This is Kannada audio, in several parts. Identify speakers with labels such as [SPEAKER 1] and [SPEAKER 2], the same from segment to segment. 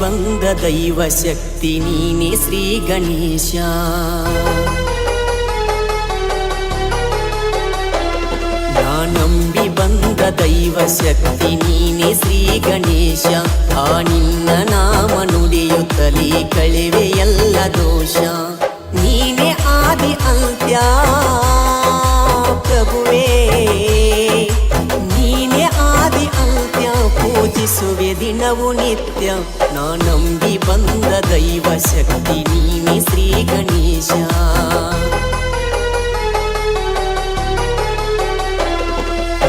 [SPEAKER 1] ಬಂದ ದೈವ ಶಕ್ತಿ ನೀನೆ ಶ್ರೀ ಗಣೇಶ. ನಾ ನಂಬಿ ಬಂದ ದೈವ ಶಕ್ತಿ ನೀನೆ ಶ್ರೀ ಗಣೇಶ. ಆ ನಿನ್ನ ನಾಮ ನುಡಿಯುತ್ತಲೇ ಕಳೆವೆ ಎಲ್ಲ ದೋಷ. ನೀನೆ ಆದಿ ಅಂತ್ಯ ಪ್ರಭುವೇ, ನೀನೆ ಆದಿ ಅಂತ್ಯ, ಪೂಜಿಸುವೆ ದಿನವು ನಿತ್ಯ. ನಾ ನಂಬಿ ಬಂದ ದೈವ ಶಕ್ತಿ ನೀನೆ ಶ್ರೀ ಗಣೇಶ.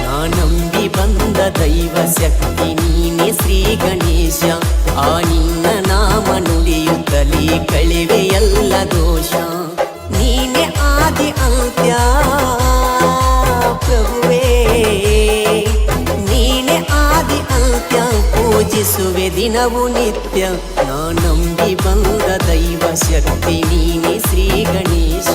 [SPEAKER 1] ನಾ ನಂಬಿ ಬಂದ ದೈವ ಶಕ್ತಿ ನೀನೆ ಶ್ರೀ ಗಣೇಶ. ಆ ನಿನ್ನ ನಾಮ ನುಡಿಯುತ್ತಲೇ ಕಳೆವೆ ಎಲ್ಲ ದೋಷ. ನೀನೆ ಆದಿ ಅಂತ್ಯ ಪ್ರಭುವೇ, ನೀನೆ ಆದಿ ಅಂತ್ಯ, ಪೂಜಿಸುವೆ ದಿನವು ನಿತ್ಯ. ನಾ ನಂಬಿ ಬಂದ ದೈವ ಶಕ್ತಿ ನೀನೆ ಶ್ರೀ ಗಣೇಶ.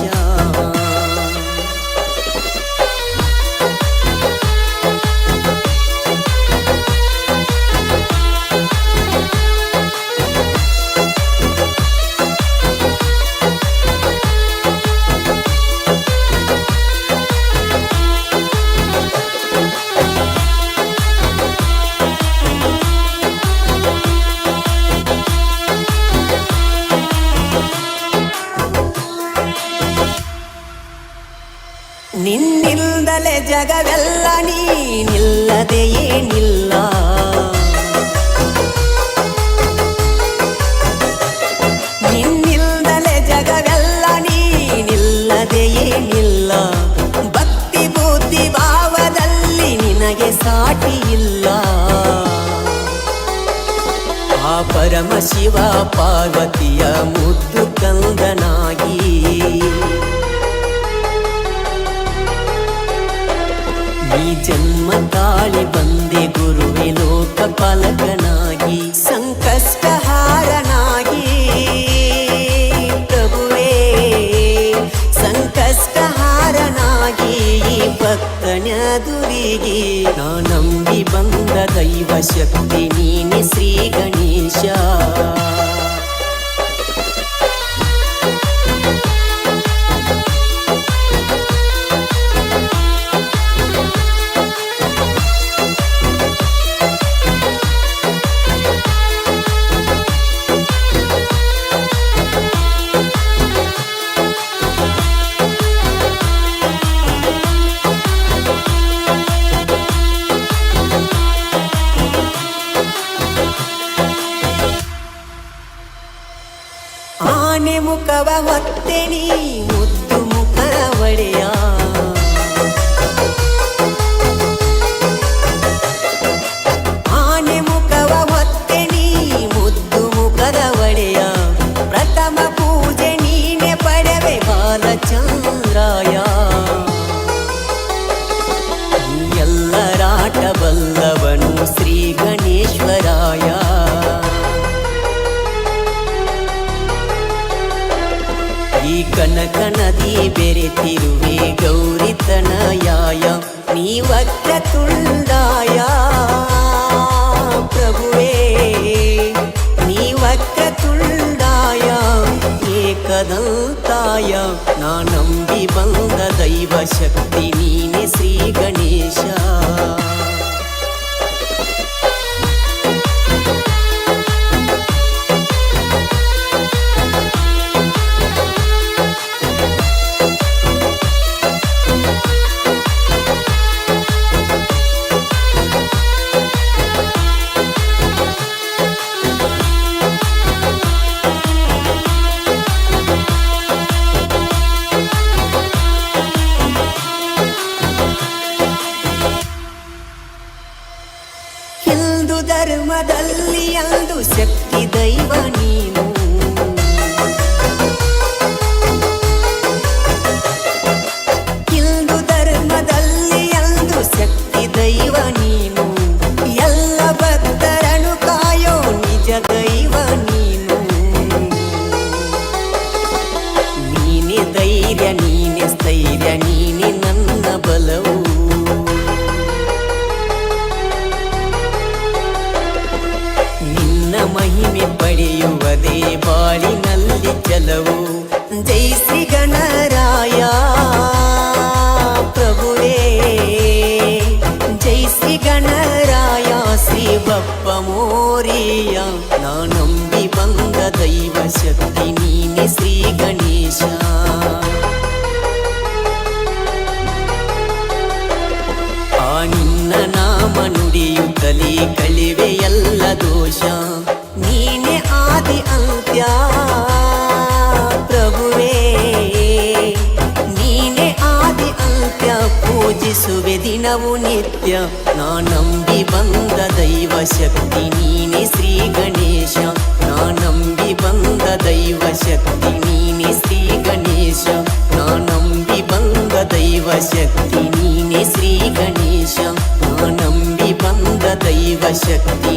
[SPEAKER 1] ನಿನ್ನಿಲ್ದಲೆ ಜಗವೆಲ್ಲ, ನೀನಿಲ್ಲದೆ ಏನಿಲ್ಲ. ನಿನ್ನಿಲ್ದಲೆ ಜಗವೆಲ್ಲ, ನೀನಿಲ್ಲದೆ ಏನಿಲ್ಲ. ಭಕ್ತಿ ಬುದ್ಧಿ ಭಾವದಲ್ಲಿ ನಿನಗೆ ಸಾಟಿ ಇಲ್ಲ. ಆ ಪರಮ ಶಿವ ಪಾರ್ವತಿಯ ಮುದ್ದು ಕಂದನಾಗಿ, ಈ ಜನ್ಮ ತಾಳಿ ಬಂದೆ ಗುರುವೆ ಲೋಕಪಾಲಕನಾಗಿ, ಸಂಕಷ್ಟಹಾರನಾಗಿ ಪ್ರಭುವೇ, ಸಂಕಷ್ಟಹಾರನಾಗಿ ಭಕ್ತನ ದುರಿಗೆ. ನಾ ನಂಬಿ ಬಂದ ದೈವ ಶಕ್ತಿ ನೀನೆ ಶ್ರೀ ಗಣೇಶ. ಆನೆ ಮುಖವ ಹೊತ್ತೆ ನೀ ಮುದ್ದು ಮುಖ ಒಡೆಯ. ಆನೆ ಮುಖವ ಹೊತ್ತೆ ನೀ ಮುದ್ದು ಮುಖದ ಒಡೆಯ. ಪ್ರಥಮ ಪೂಜೆ ನೀನೆ ಪಡೆವೆ ಬಾಲಚಂದ್ರಾಯ. ಎಲ್ಲರಾಟ ಬಲ್ಲವನು ಶ್ರೀ ಗಣೇಶ್ವರಾಯ. ಈ ಕನಕ ನದಿ ಬೆರೆತಿರುವೆ ಗೌರಿ ತನಯಾಯ. ನೀ ವಕ್ರ ತುಂಡಾಯ ಪ್ರಭುವೇ, ನೀ ವಕ್ರ ತುಂಡಾಯ ಏಕದಂತಾಯ. ನಾ ನಂಬಿ ಬಂದ ದೈವ ಶಕ್ತಿ ನೀನೆ ಶ್ರೀ ಗಣೇಶ. ಹಿಂದೂ ಧರ್ಮದಲ್ಲಿ ಅಂದು ಶಕ್ತಿ ದೈವ ನೀನು. ಹಿಂದೂ ಧರ್ಮದಲ್ಲಿ ಅಂದು ಶಕ್ತಿ ದೈವ ನೀನು. ಎಲ್ಲ ಭಕ್ತರನ್ನು ಕಾಯೋ ನಿಜ ದೈವ ನೀನು. ನೀನೆ ಧೈರ್ಯ, ನೀನೆ ಸ್ಥೈರ್ಯ, ನೀನೆ ನನ್ನ ಬಲವು. ಮಹಿಮೆ ಪಡೆ ಎಲ್ಲವೂ. ಜೈ ಶ್ರೀ ಗಣರಾಯ ಪ್ರಭುವೇ, ಜೈ ಶ್ರೀ ಗಣರಾಯ ಶ್ರೀ ಬಪ್ಪ ಮೋರಿಯ. ನಾ ನಂಬಿ ಬಂದ ದೈವ ಶಕ್ತಿ ನೀನೆ ಶ್ರೀ ಗಣೇಶ. ಆ ನಿನ್ನ ನಾಮ ನುಡಿಯುತ್ತಲೇ ಕಳಿವೆ ಎಲ್ಲ ದೋಷ. ನೀನೆ ಆದಿ ಅಂತ್ಯ ಪ್ರಭುವೇ, ನೀನೆ ಆದಿ ಅಂತ್ಯ. ಪೂಜಿಸುವೆ ದಿನವು ನಿತ್ಯ. ನಾ ನಂಬಿ ಬಂದ ದೈವ ಶಕ್ತಿ ನೀನೆ ಶ್ರೀ ಗಣೇಶ. ನಾ ನಂಬಿ ಬಂದ ದೈವ ಶಕ್ತಿ ನೀನೆ ಶ್ರೀ ಗಣೇಶ. ನಾ ನಂಬಿ ಬಂದ ದೈವ ಶಕ್ತಿ ನೀನೆ ಶ್ರೀ ಗಣೇಶ. ನಾ ನಂಬಿ ಬಂದ ದೈವ ಶಕ್ತಿ